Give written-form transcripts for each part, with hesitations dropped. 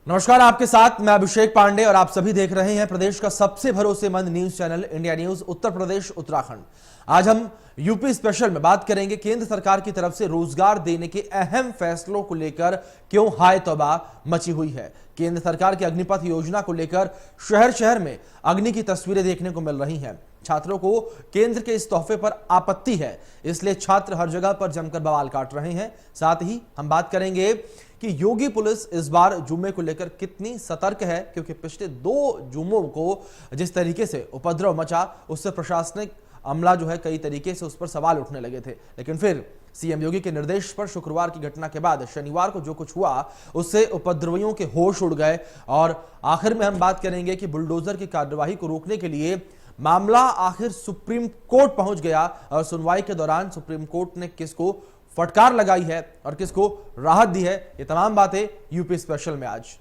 नमस्कार, आपके साथ मैं अभिषेक पांडे और आप सभी देख रहे हैं प्रदेश का सबसे भरोसेमंद news channel India news Uttar Pradesh Uttarakhand. आज हम यूपी स्पेशल में बात करेंगे केंद्र सरकार की तरफ से रोजगार देने के अहम फैसलों को लेकर क्यों हाय तौबा मची हुई है। केंद्र सरकार की अग्निपथ योजना को लेकर शहर शहर में अग्नि की तस्वीरें देखने को मिल रही हैं। छात्रों को केंद्र के इस तोहफे पर आपत्ति है, इसलिए छात्र हर जगह पर जमकर बवाल काट रहे हैं। साथ ही हम बात करेंगे कि योगी पुलिस इस बार जुम्मे को लेकर कितनी सतर्क है, क्योंकि पिछले 2 जुम्मों को जिस तरीके से उपद्रव मचा उससे प्रशासनिक अमला जो है कई तरीके से उस पर सवाल उठने लगे थे। लेकिन फिर सीएम योगी के निर्देश पर शुक्रवार की घटना के बाद शनिवार को जो कुछ हुआ उससे उपद्रवियों के होश उड़ गए। और आखिर में हम बात करेंगे कि बुलडोजर की कार्यवाही को रोकने के लिए मामला आखिर सुप्रीम कोर्ट पहुंच गया और सुनवाई के दौरान सुप्रीम कोर्ट ने किसको फटकार लगाई है और किसको राहत दी है। ये तमाम बातें यूपी स्पेशल में आज।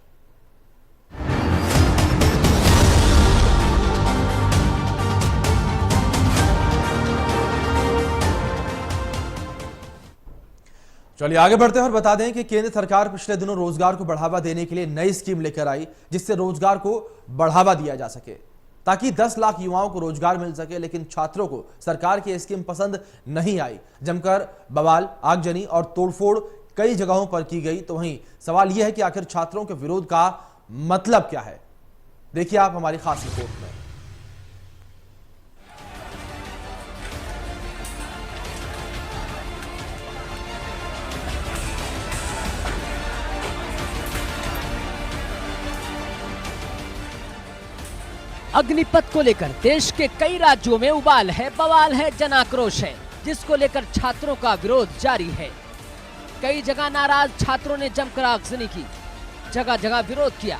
चलिए आगे बढ़ते हैं और बता दें कि केंद्र सरकार पिछले दिनों रोजगार को बढ़ावा देने के लिए नई स्कीम लेकर आई, जिससे रोजगार को बढ़ावा दिया जा सके ताकि 10 लाख युवाओं को रोजगार मिल सके। लेकिन छात्रों को सरकार की स्कीम पसंद नहीं आई। जमकर बवाल, आगजनी और तोड़फोड़ कई जगहों पर की गई। तो वहीं सवाल यह है कि आखिर छात्रों के विरोध का मतलब क्या है। देखिए आप हमारी खास रिपोर्ट में। अग्निपथ को लेकर देश के कई राज्यों में उबाल है, बवाल है, जन आक्रोश है, जिसको लेकर छात्रों का विरोध जारी है। कई जगह नाराज छात्रों ने जमकर आगजनी की, जगह जगह विरोध किया।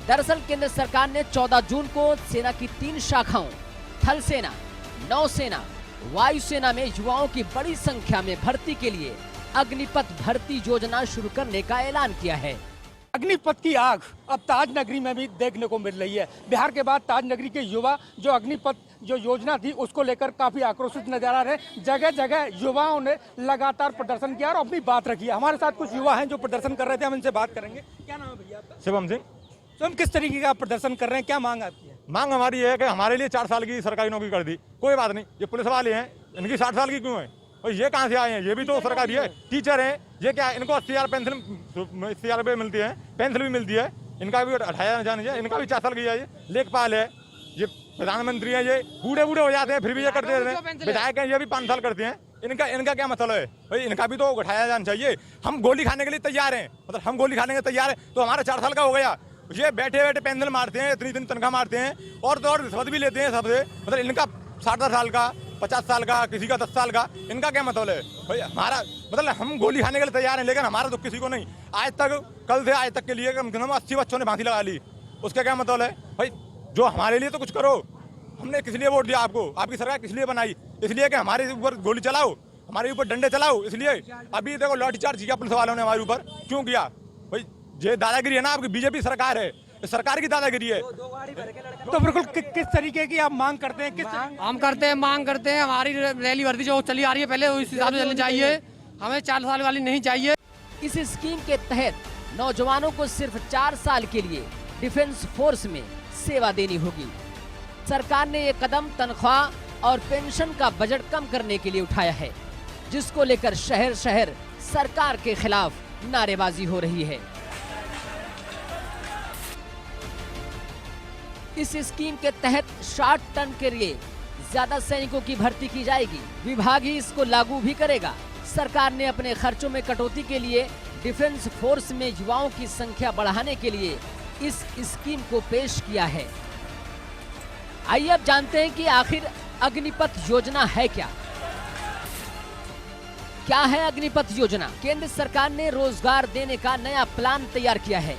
दरअसल केंद्र सरकार ने 14 जून को सेना की 3 शाखाओं थल सेना, नौसेना, वायुसेना में युवाओं की बड़ी संख्या में भर्ती के लिए अग्निपथ भर्ती योजना शुरू करने का ऐलान किया है। अग्निपथ की आग अब ताज नगरी में भी देखने को मिल रही है। बिहार के बाद ताज नगरी के युवा जो अग्निपथ जो योजना थी उसको लेकर काफी आक्रोशित नजर आ रहे हैं। जगह जगह युवाओं ने लगातार प्रदर्शन किया और अपनी बात रखी है। हमारे साथ कुछ युवा हैं जो प्रदर्शन कर रहे थे, हम इनसे बात करेंगे। क्या नाम है भैया आपका? शिवम सिंह। तो हम किस तरीके का प्रदर्शन कर रहे हैं, क्या मांग आपकी है? मांग हमारी है कि हमारे लिए 4 साल की सरकारी नौकरी कर दी, कोई बात नहीं। ये पुलिस वाले हैं, इनकी 60 साल की क्यों है? और ये कहाँ से आए हैं? ये भी तो सरकारी है, टीचर हैं। ये क्या इनको 80,000 पेंसिल 80,000 रुपये मिलती है, पेंसिल भी मिलती है। इनका भी 28,000 जानी है, इनका भी 4 साल की है। लेखपाल है, ये प्रधानमंत्री है, ये बूढ़े हो जाते हैं फिर भी ये करते रहते हैं। विधायक हैं, ये भी 5 साल करते हैं। इनका क्या मतलब है भाई? इनका भी तो उठाया जाना चाहिए। हम गोली खाने के लिए तैयार हैं, मतलब हम गोली खाने के तैयार हैं तो हमारा 4 साल का हो गया। ये बैठे बैठे पेंसिल मारते हैं, इतनी तनख्वाह मारते हैं और तो और रिश्वत भी लेते हैं सबसे। मतलब इनका 60 साल का, 50 साल का, किसी का 10 साल का, इनका क्या मतलब है भाई? हमारा मतलब हम गोली खाने के लिए तैयार हैं, लेकिन हमारा तो किसी को नहीं। आज तक, कल से आज तक के लिए कम से कम 80 बच्चों ने फांसी लगा ली। उसका क्या मतलब है भाई? जो हमारे लिए तो कुछ करो। हमने किस लिए वोट दिया आपको? आपकी सरकार किस लिए बनाई? इसलिए कि हमारे ऊपर गोली चलाओ, हमारे ऊपर डंडे चलाओ। इसलिए अभी देखो लाठीचार्ज किया पुलिस वालों ने हमारे ऊपर। क्यों किया भाई? ये दादागिरी है ना, आपकी बीजेपी सरकार है, सरकार की दादागिरी है। तो बिल्कुल किस तरीके की आप मांग करते हैं? हम करते हैं, मांग करते हैं। हमारी रैली वर्दी जो चली आ रही है पहले उस हिसाब से चलनी चाहिए। हमें 4 साल वाली नहीं चाहिए। इस स्कीम के तहत नौजवानों को सिर्फ 4 साल के लिए डिफेंस फोर्स में सेवा देनी होगी। सरकार ने ये कदम तनख्वाह और पेंशन का बजट कम करने के लिए उठाया है, जिसको लेकर शहर शहर सरकार के खिलाफ नारेबाजी हो रही है। इस स्कीम के तहत 60 टन के लिए ज्यादा सैनिकों की भर्ती की जाएगी। विभाग ही इसको लागू भी करेगा। सरकार ने अपने खर्चों में कटौती के लिए डिफेंस फोर्स में युवाओं की संख्या बढ़ाने के लिए इस स्कीम को पेश किया है। आइए अब जानते हैं कि आखिर अग्निपथ योजना है क्या। क्या है अग्निपथ योजना? केंद्र सरकार ने रोजगार देने का नया प्लान तैयार किया है।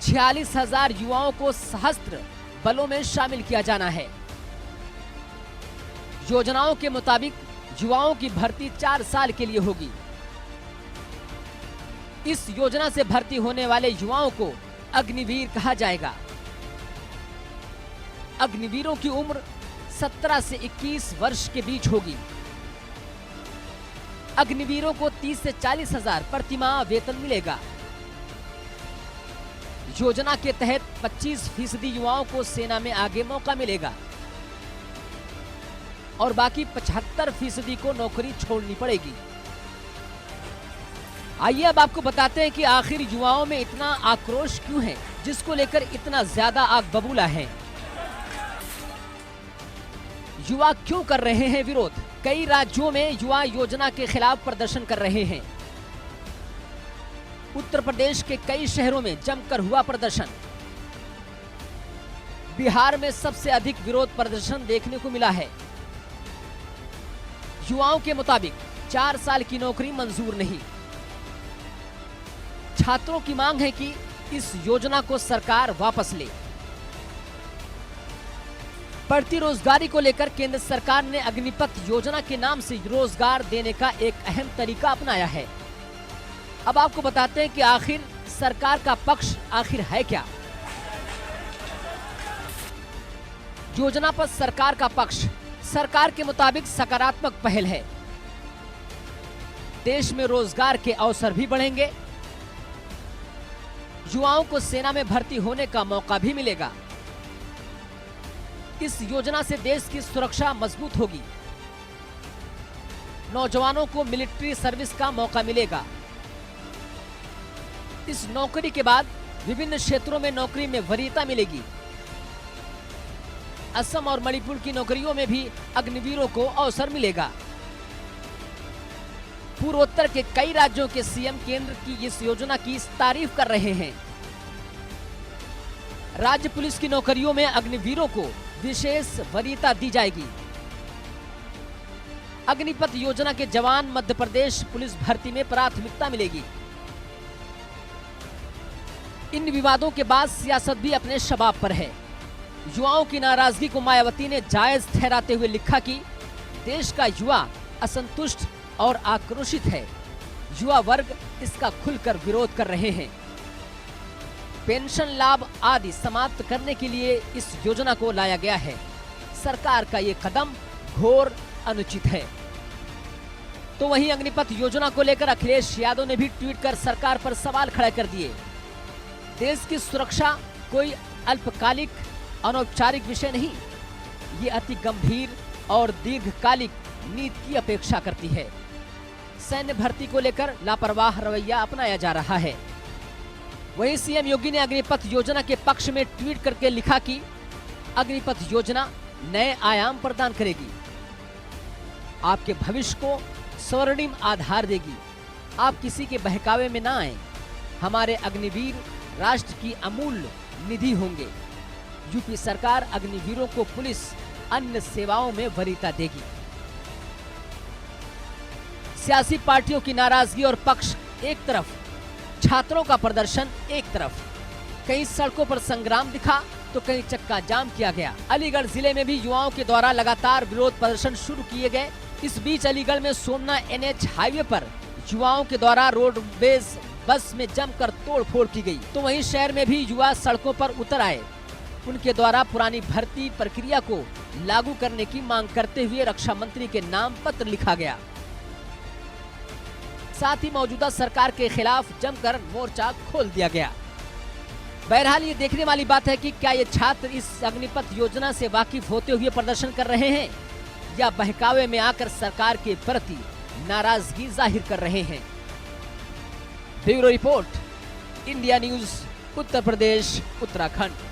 46,000 युवाओं को सशस्त्र बलों में शामिल किया जाना है। योजनाओं के मुताबिक युवाओं की भर्ती 4 साल के लिए होगी। इस योजना से भर्ती होने वाले युवाओं को अग्निवीर कहा जाएगा। अग्निवीरों की उम्र 17 से 21 वर्ष के बीच होगी। अग्निवीरों को 30 से 40 हजार प्रतिमाह वेतन मिलेगा। योजना के तहत 25% युवाओं को सेना में आगे मौका मिलेगा और बाकी 75% को नौकरी छोड़नी पड़ेगी। आइए अब आपको बताते हैं कि आखिर युवाओं में इतना आक्रोश क्यों है, जिसको लेकर इतना ज्यादा आग बबूला है। युवा क्यों कर रहे हैं विरोध? कई राज्यों में युवा योजना के खिलाफ प्रदर्शन कर रहे हैं। उत्तर प्रदेश के कई शहरों में जमकर हुआ प्रदर्शन। बिहार में सबसे अधिक विरोध प्रदर्शन देखने को मिला है। युवाओं के मुताबिक 4 साल की नौकरी मंजूर नहीं। छात्रों की मांग है कि इस योजना को सरकार वापस ले। बढ़ती रोजगारी को लेकर केंद्र सरकार ने अग्निपथ योजना के नाम से रोजगार देने का एक अहम तरीका अपनाया है। अब आपको बताते हैं कि आखिर सरकार का पक्ष आखिर है क्या। योजना पर सरकार का पक्ष। सरकार के मुताबिक सकारात्मक पहल है। देश में रोजगार के अवसर भी बढ़ेंगे। युवाओं को सेना में भर्ती होने का मौका भी मिलेगा। इस योजना से देश की सुरक्षा मजबूत होगी। नौजवानों को मिलिट्री सर्विस का मौका मिलेगा। इस नौकरी के बाद विभिन्न क्षेत्रों में नौकरी में वरीयता मिलेगी। असम और मणिपुर की नौकरियों में भी अग्निवीरों को अवसर मिलेगा। पूर्वोत्तर के कई राज्यों के सीएम केंद्र की इस योजना की तारीफ कर रहे हैं। राज्य पुलिस की नौकरियों में अग्निवीरों को विशेष वरीयता दी जाएगी। अग्निपथ योजना के जवान मध्य प्रदेश पुलिस भर्ती में प्राथमिकता मिलेगी। इन विवादों के बाद सियासत भी अपने शबाब पर है। युवाओं की नाराजगी को मायावती ने जायज ठहराते हुए लिखा कि देश का युवा असंतुष्ट और आक्रोशित है। युवा वर्ग इसका खुलकर विरोध कर रहे हैं। पेंशन लाभ आदि समाप्त करने के लिए इस योजना को लाया गया है। सरकार का ये कदम घोर अनुचित है। तो वहीं अग्निपथ योजना को लेकर अखिलेश यादव ने भी ट्वीट कर सरकार पर सवाल खड़े कर दिए। देश की सुरक्षा कोई अल्पकालिक अनौपचारिक विषय नहीं, ये अति गंभीर और दीर्घकालिक नीति की अपेक्षा करती है। सैन्य भर्ती को लेकर लापरवाह रवैया अपनाया जा रहा है। वहीं सीएम योगी ने अग्निपथ योजना के पक्ष में ट्वीट करके लिखा कि अग्निपथ योजना नए आयाम प्रदान करेगी, आपके भविष्य को स्वर्णिम आधार देगी। आप किसी के बहकावे में ना आए। हमारे अग्निवीर राष्ट्र की अमूल्य निधि होंगे। यूपी सरकार अग्निवीरों को पुलिस अन्य सेवाओं में वरीयता देगी। सियासी पार्टियों की नाराजगी और पक्ष एक तरफ, छात्रों का प्रदर्शन एक तरफ। कहीं सड़कों पर संग्राम दिखा तो कहीं चक्का जाम किया गया। अलीगढ़ जिले में भी युवाओं के द्वारा लगातार विरोध प्रदर्शन शुरू किए गए। इस बीच अलीगढ़ में सोमना एनएच हाईवे पर युवाओं के द्वारा रोडवेज बस में जमकर तोड़फोड़ की गई। तो वहीं शहर में भी युवा सड़कों पर उतर आए। उनके द्वारा पुरानी भर्ती प्रक्रिया को लागू करने की मांग करते हुए रक्षा मंत्री के नाम पत्र लिखा गया। साथ ही मौजूदा सरकार के खिलाफ जमकर मोर्चा खोल दिया गया। बहरहाल ये देखने वाली बात है कि क्या ये छात्र इस अग्निपथ योजना से वाकिफ होते हुए प्रदर्शन कर रहे हैं या बहकावे में आकर सरकार के प्रति नाराजगी जाहिर कर रहे हैं। Bureau report, India news, Uttar Pradesh, Uttarakhand.